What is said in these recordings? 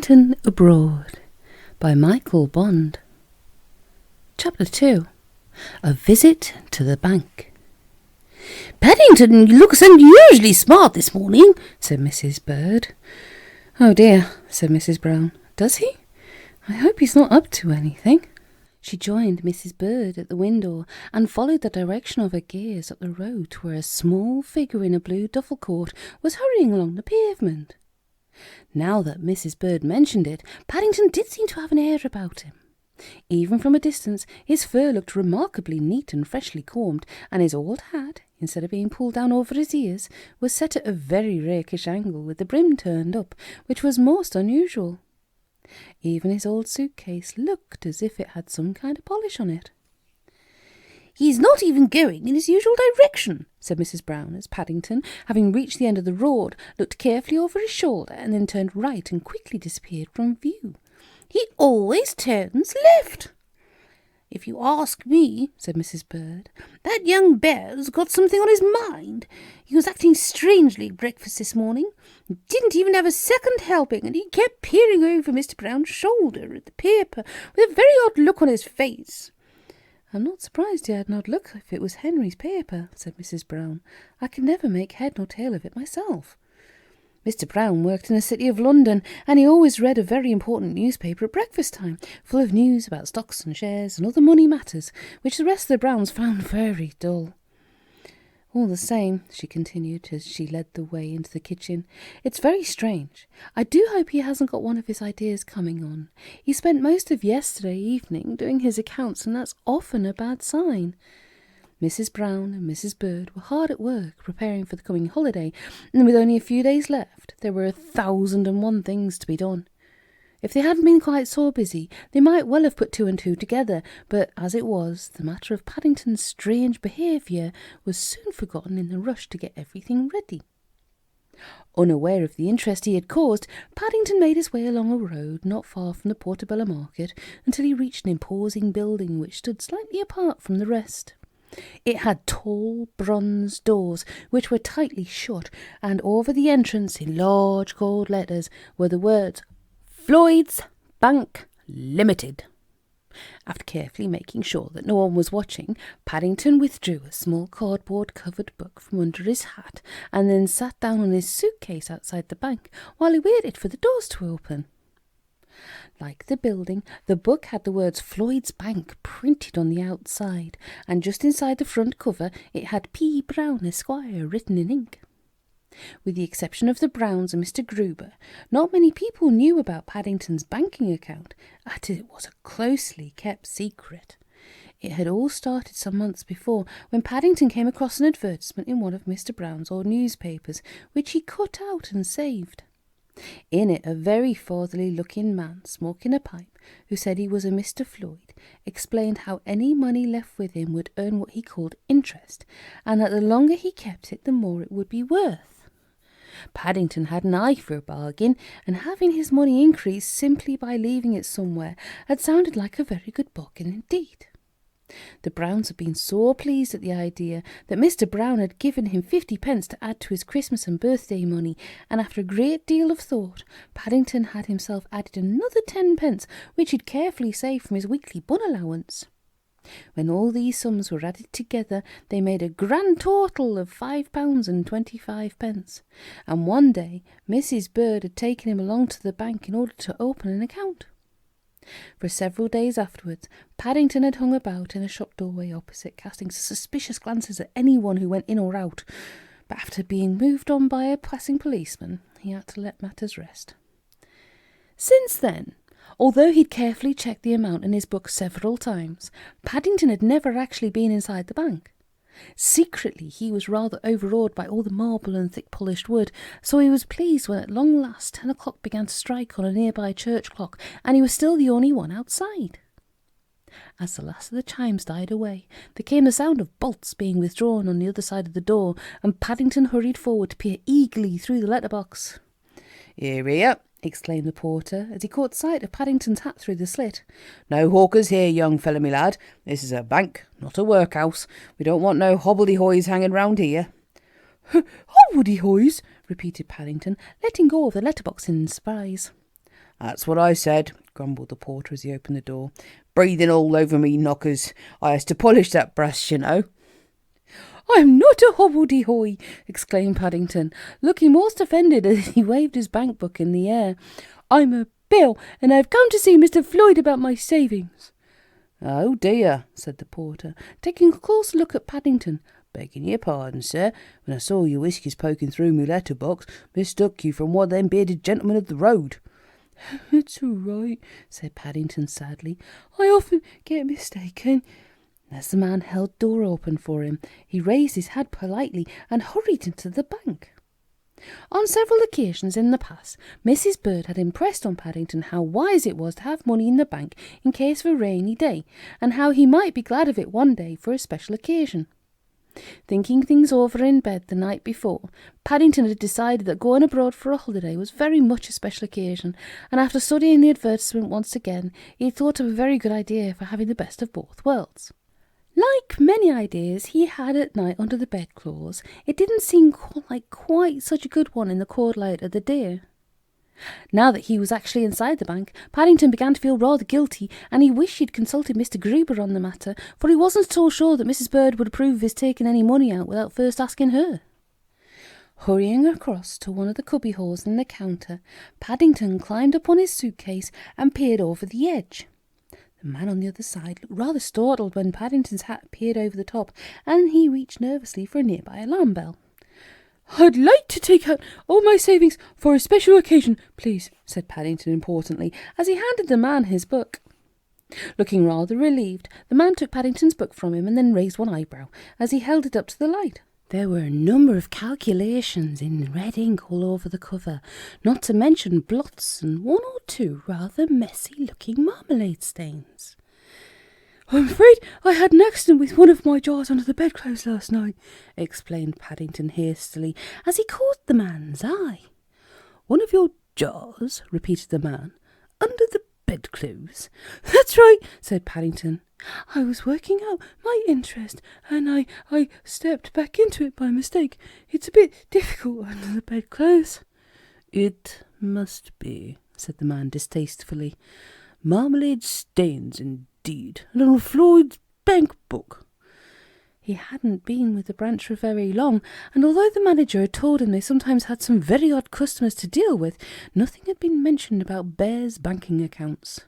Paddington Abroad by Michael Bond. Chapter 2. A Visit to the Bank. "Paddington looks unusually smart this morning," said Mrs. Bird. "Oh dear," said Mrs. Brown. "Does he? I hope he's not up to anything." She joined Mrs. Bird at the window and followed the direction of her gaze up the road to where a small figure in a blue duffel coat was hurrying along the pavement. Now that Mrs. Bird mentioned it, Paddington did seem to have an air about him. Even from a distance, his fur looked remarkably neat and freshly combed, and his old hat, instead of being pulled down over his ears, was set at a very rakish angle with the brim turned up, which was most unusual. Even his old suitcase looked as if it had some kind of polish on it. "He's not even going in his usual direction," said Mrs. Brown, as Paddington, having reached the end of the road, looked carefully over his shoulder and then turned right and quickly disappeared from view. "He always turns left." "If you ask me," said Mrs. Bird, "that young bear's got something on his mind. He was acting strangely at breakfast this morning. Didn't even have a second helping, and he kept peering over Mr. Brown's shoulder at the paper with a very odd look on his face." "I'm not surprised he had an odd look if it was Henry's paper," said Mrs. Brown. "I can never make head nor tail of it myself. Mr. Brown worked in the City of London, and he always read a very important newspaper at breakfast time, full of news about stocks and shares and other money matters, which the rest of the Browns found very dull. All the same," she continued as she led the way into the kitchen, "it's very strange. I do hope he hasn't got one of his ideas coming on. He spent most of yesterday evening doing his accounts, and that's often a bad sign." Mrs. Brown and Mrs. Bird were hard at work preparing for the coming holiday, and with only a few days left, there were 1,001 things to be done. If they hadn't been quite so busy, they might well have put two and two together, but as it was, the matter of Paddington's strange behaviour was soon forgotten in the rush to get everything ready. Unaware of the interest he had caused, Paddington made his way along a road not far from the Portobello Market until he reached an imposing building which stood slightly apart from the rest. It had tall bronze doors which were tightly shut, and over the entrance in large gold letters were the words "Floyd's Bank Limited." After carefully making sure that no one was watching, Paddington withdrew a small cardboard-covered book from under his hat and then sat down on his suitcase outside the bank while he waited for the doors to open. Like the building, the book had the words Floyd's Bank printed on the outside, and just inside the front cover it had P. Brown, Esquire, written in ink. With the exception of the Browns and Mr. Gruber, not many people knew about Paddington's banking account, as it was a closely kept secret. It had all started some months before, when Paddington came across an advertisement in one of Mr. Brown's old newspapers, which he cut out and saved. In it, a very fatherly-looking man, smoking a pipe, who said he was a Mr. Floyd, explained how any money left with him would earn what he called interest, and that the longer he kept it, the more it would be worth. Paddington had an eye for a bargain, and having his money increased simply by leaving it somewhere had sounded like a very good bargain indeed. The Browns had been so pleased at the idea that Mr. Brown had given him 50 pence to add to his Christmas and birthday money, and after a great deal of thought, Paddington had himself added another 10 pence, which he'd carefully saved from his weekly bun allowance. When all these sums were added together, they made a grand total of £5.25, and one day Mrs. Bird had taken him along to the bank in order to open an account. For several days afterwards, Paddington had hung about in a shop doorway opposite, casting suspicious glances at anyone who went in or out, but after being moved on by a passing policeman, he had to let matters rest. Since then, although he'd carefully checked the amount in his book several times, Paddington had never actually been inside the bank. Secretly, he was rather overawed by all the marble and thick polished wood, so he was pleased when at long last 10 o'clock began to strike on a nearby church clock, and he was still the only one outside. As the last of the chimes died away, there came the sound of bolts being withdrawn on the other side of the door, and Paddington hurried forward to peer eagerly through the letterbox. "Here," exclaimed the porter, as he caught sight of Paddington's hat through the slit. "No hawkers here, young fellow me lad. This is a bank, not a workhouse. We don't want no hobbledehoys hanging round here." "Hobbledehoys?" repeated Paddington, letting go of the letterbox in surprise. That's what I said, grumbled the porter as he opened the door. Breathing all over me knockers. I has to polish that brass, you know. I'm not a hobbledehoy, exclaimed Paddington, looking most offended as he waved his bank book in the air. I'm a Bill, and I've come to see Mr. Floyd about my savings. Oh dear, said the porter, taking a close look at Paddington. Begging your pardon, sir. When I saw your whiskers poking through me letterbox, mistook you from one of them bearded gentlemen of the road. It's all right, said Paddington sadly. I often get mistaken. As the man held the door open for him, he raised his hat politely and hurried into the bank. On several occasions in the past, Mrs. Bird had impressed on Paddington how wise it was to have money in the bank in case of a rainy day, and how he might be glad of it one day for a special occasion. Thinking things over in bed the night before, Paddington had decided that going abroad for a holiday was very much a special occasion, and after studying the advertisement once again, he thought it a very good idea for having the best of both worlds. Like many ideas he had at night under the bedclothes, it didn't seem like quite such a good one in the cold light of the day. Now that he was actually inside the bank, Paddington began to feel rather guilty, and he wished he'd consulted Mr. Gruber on the matter, for he wasn't so sure that Mrs. Bird would approve of his taking any money out without first asking her. Hurrying across to one of the cubbyholes in the counter, Paddington climbed up on his suitcase and peered over the edge. The man on the other side looked rather startled when Paddington's hat appeared over the top, and he reached nervously for a nearby alarm bell. I'd like to take out all my savings for a special occasion, please, said Paddington importantly, as he handed the man his book. Looking rather relieved, the man took Paddington's book from him and then raised one eyebrow as he held it up to the light. There were a number of calculations in red ink all over the cover, not to mention blots and one or two rather messy-looking marmalade stains. I'm afraid I had an accident with one of my jars under the bedclothes last night, explained Paddington hastily, as he caught the man's eye. One of your jars, repeated the man, under the bedclothes? That's right, said Paddington. I was working out my interest, and I stepped back into it by mistake. It's a bit difficult under the bedclothes. It must be, said the man distastefully. Marmalade stains, indeed, and on Floyd's bank book. He hadn't been with the branch for very long, and although the manager had told him they sometimes had some very odd customers to deal with, nothing had been mentioned about Bear's banking accounts.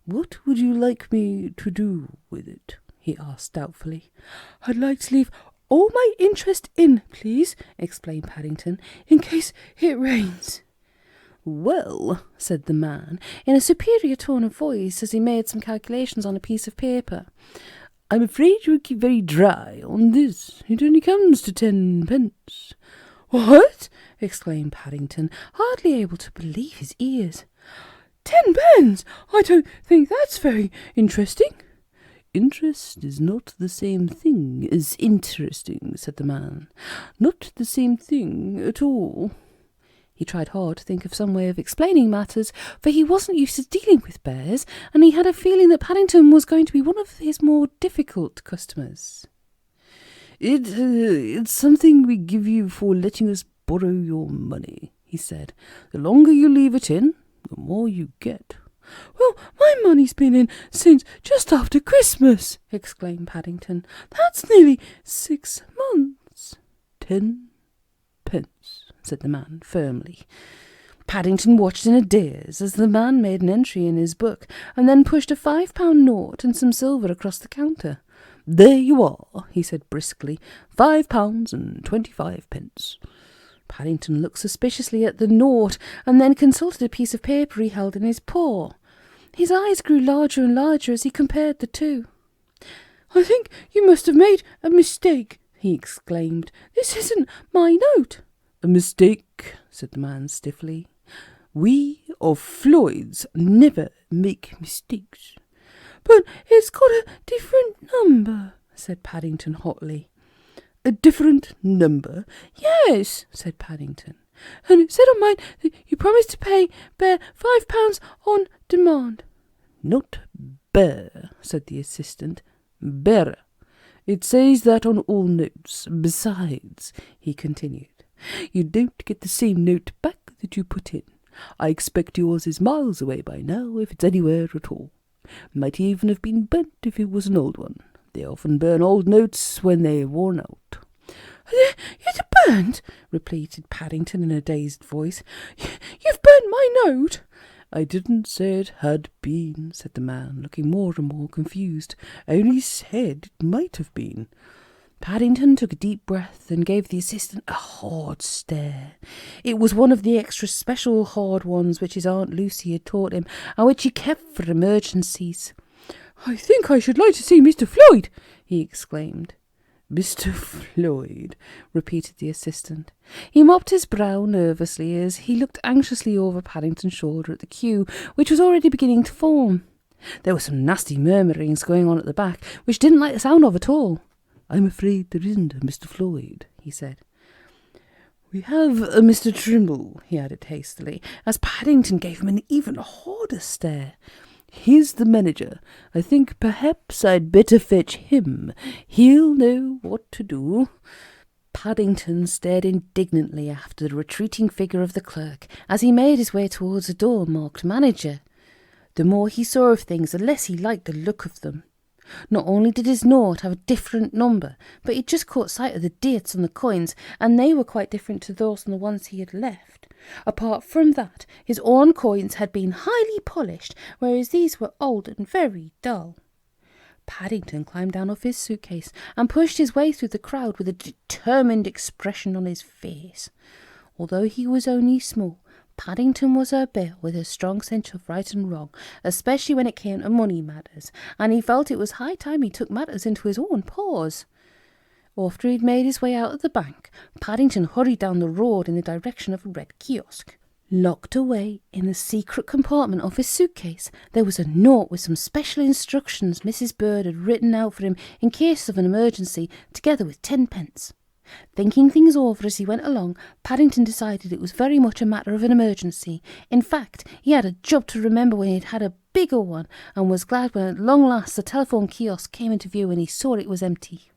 What would you like me to do with it? He asked doubtfully. I'd like to leave all my interest in, please, explained Paddington, in case it rains. Well, said the man, in a superior tone of voice as he made some calculations on a piece of paper, I'm afraid you keep very dry on this. It only comes to 10 pence. What? Exclaimed Paddington, hardly able to believe his ears. 10 pence? I don't think that's very interesting. Interest is not the same thing as interesting, said the man. Not the same thing at all. He tried hard to think of some way of explaining matters, for he wasn't used to dealing with bears, and he had a feeling that Paddington was going to be one of his more difficult customers. It's something we give you for letting us borrow your money, he said. The longer you leave it in, the more you get. Well, my money's been in since just after Christmas, exclaimed Paddington. That's nearly 6 months. 10 pence, said the man firmly. Paddington watched in a daze as the man made an entry in his book and then pushed a £5 note and some silver across the counter. There you are, he said briskly, £5.25. Paddington looked suspiciously at the note and then consulted a piece of paper he held in his paw. His eyes grew larger and larger as he compared the two. I think you must have made a mistake, he exclaimed. This isn't my note. A mistake, said the man stiffly. We of Floyd's never make mistakes. But it's got a different number, said Paddington hotly. A different number? Yes, said Paddington. And it said on mine that you promised to pay Bear £5 on demand. Not Bear, said the assistant. Bearer. It says that on all notes. Besides, he continued, you don't get the same note back that you put in. I expect yours is miles away by now, if it's anywhere at all. Might even have been burnt if it was an old one. They often burn old notes when they're worn out." "It's burnt?" repeated Paddington in a dazed voice. "You've burnt my note?" "I didn't say it had been," said the man, looking more and more confused. "I only said it might have been." Paddington took a deep breath and gave the assistant a hard stare. It was one of the extra special hard ones which his Aunt Lucy had taught him, and which he kept for emergencies. "I think I should like to see Mr. Floyd," he exclaimed. "Mr. Floyd," repeated the assistant. He mopped his brow nervously as he looked anxiously over Paddington's shoulder at the queue, which was already beginning to form. There were some nasty murmurings going on at the back, which didn't like the sound of at all. "I'm afraid there isn't a Mr. Floyd," he said. "We have a Mr. Trimble," he added hastily, as Paddington gave him an even harder stare. "He's the manager. I think perhaps I'd better fetch him. He'll know what to do." Paddington stared indignantly after the retreating figure of the clerk as he made his way towards a door marked manager. The more he saw of things, the less he liked the look of them. Not only did his note have a different number, but he'd just caught sight of the dates on the coins, and they were quite different to those on the ones he had left. Apart from that, his own coins had been highly polished, whereas these were old and very dull. Paddington climbed down off his suitcase and pushed his way through the crowd with a determined expression on his face. Although he was only small, Paddington was a bear with a strong sense of right and wrong, especially when it came to money matters, and he felt it was high time he took matters into his own paws. After he'd made his way out of the bank, Paddington hurried down the road in the direction of a red kiosk. Locked away in the secret compartment of his suitcase, there was a note with some special instructions Mrs. Bird had written out for him in case of an emergency, together with 10 pence. Thinking things over as he went along, Paddington decided it was very much a matter of an emergency. In fact, he had a job to remember when he'd had a bigger one, and was glad when at long last the telephone kiosk came into view and he saw it was empty.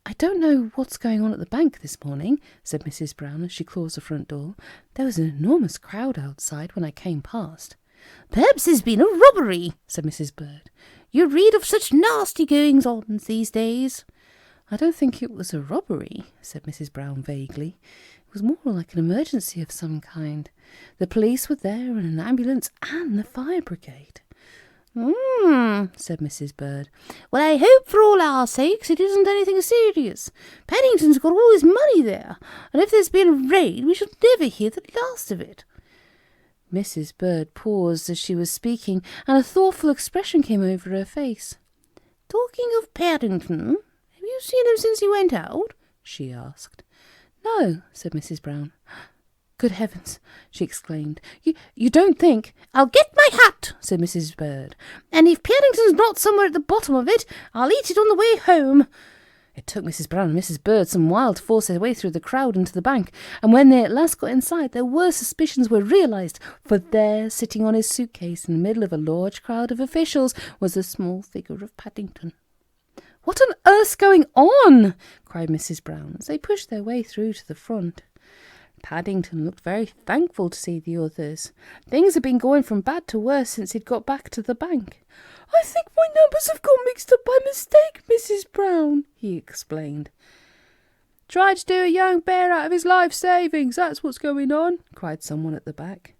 "I don't know what's going on at the bank this morning," said Mrs. Brown as she closed the front door. "There was an enormous crowd outside when I came past." "Perhaps there's been a robbery," said Mrs. Bird. "You read of such nasty goings-on these days." "I don't think it was a robbery," said Mrs. Brown vaguely. "It was more like an emergency of some kind. The police were there, and an ambulance, and the fire brigade." Said Mrs. Bird. "Well, I hope for all our sakes it isn't anything serious. Paddington's got all his money there, and if there's been a raid, we shall never hear the last of it." Mrs. Bird paused as she was speaking, and a thoughtful expression came over her face. "Talking of Paddington, have you seen him since he went out?" she asked. "No," said Mrs. Brown. "Good heavens!" she exclaimed. You don't think—" "I'll get my hat," said Mrs. Bird, "and if Paddington's not somewhere at the bottom of it, I'll eat it on the way home." It took Mrs. Brown and Mrs. Bird some while to force their way through the crowd into the bank, and when they at last got inside, their worst suspicions were realised, for there, sitting on his suitcase in the middle of a large crowd of officials, was the small figure of Paddington. "What on earth's going on?" cried Mrs. Brown as they pushed their way through to the front. Paddington looked very thankful to see the others. Things had been going from bad to worse since he'd got back to the bank. "I think my numbers have got mixed up by mistake, Mrs. Brown," he explained. "Tried to do a young bear out of his life savings, that's what's going on," cried someone at the back.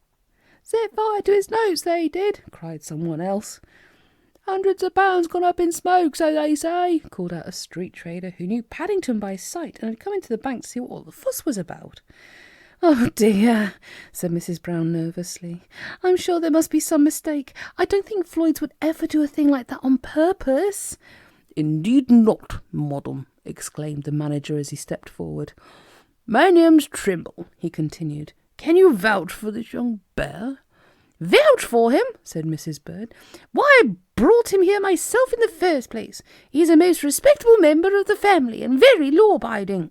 "Set fire to his notes, they did," cried someone else. "Hundreds of pounds gone up in smoke, so they say," called out a street trader who knew Paddington by sight and had come into the bank to see what all the fuss was about. "Oh dear," said Mrs. Brown nervously. "I'm sure there must be some mistake. I don't think Floyd's would ever do a thing like that on purpose." "Indeed not, madam," exclaimed the manager as he stepped forward. "My name's Trimble," he continued. "Can you vouch for this young bear?" "Vouch for him?" said Mrs. Bird. "Why, I brought him here myself in the first place. He's a most respectable member of the family and very law-abiding."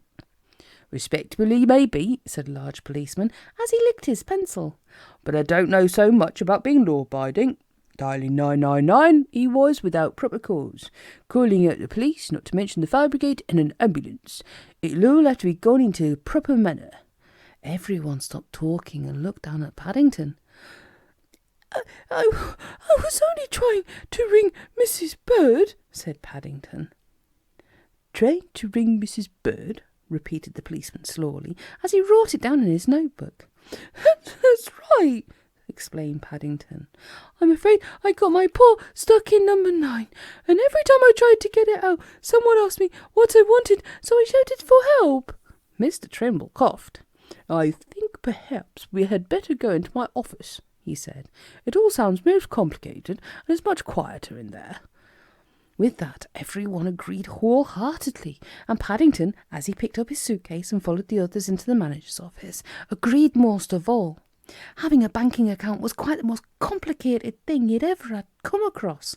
"Respectable he may be," said a large policeman, as he licked his pencil. "But I don't know so much about being law-abiding. Dialing 999 he was without proper cause, calling out the police, not to mention the fire brigade and an ambulance. It'll all have to be gone into proper manner." Everyone stopped talking and looked down at Paddington. I was only trying to ring Mrs. Bird, said Paddington. Trying to ring Mrs. Bird? Repeated the policeman slowly, as he wrote it down in his notebook. That's right, explained Paddington. I'm afraid I got my paw stuck in number 9, and every time I tried to get it out, someone asked me what I wanted, so I shouted for help. Mr. Trimble coughed. I think perhaps we had better go into my office, he said. It all sounds most complicated, and it's much quieter in there. With that, everyone agreed wholeheartedly, and Paddington, as he picked up his suitcase and followed the others into the manager's office, agreed most of all. Having a banking account was quite the most complicated thing he'd ever had come across.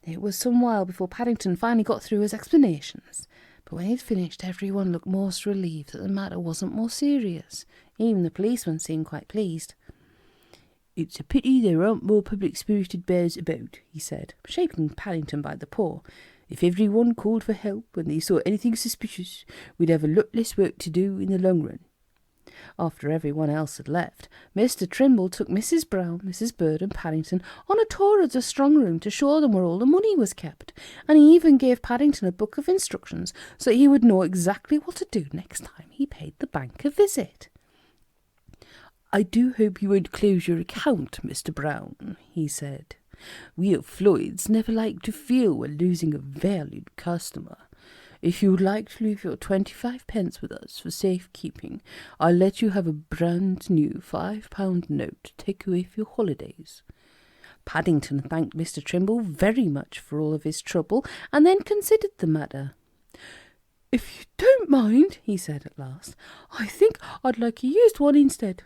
It was some while before Paddington finally got through his explanations, but when he'd finished, everyone looked most relieved that the matter wasn't more serious. Even the policeman seemed quite pleased. It's a pity there aren't more public-spirited bears about, he said, shaking Paddington by the paw. If everyone called for help when they saw anything suspicious, we'd have a lot less work to do in the long run. After everyone else had left, Mr. Trimble took Mrs. Brown, Mrs. Bird and Paddington on a tour of the strong room to show them where all the money was kept, and he even gave Paddington a book of instructions so he would know exactly what to do next time he paid the bank a visit. I do hope you won't close your account, Mr. Brown, he said. We of Floyd's never like to feel we're losing a valued customer. If you would like to leave your 25 pence with us for safekeeping, I'll let you have a brand new £5 note to take away for your holidays. Paddington thanked Mr. Trimble very much for all of his trouble, and then considered the matter. If you don't mind, he said at last, I think I'd like a used one instead.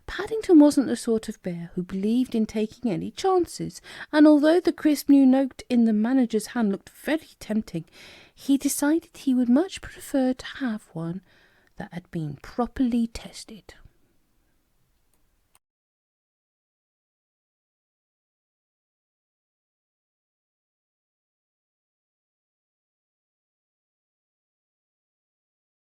Paddington wasn't the sort of bear who believed in taking any chances, and although the crisp new note in the manager's hand looked very tempting, he decided he would much prefer to have one that had been properly tested.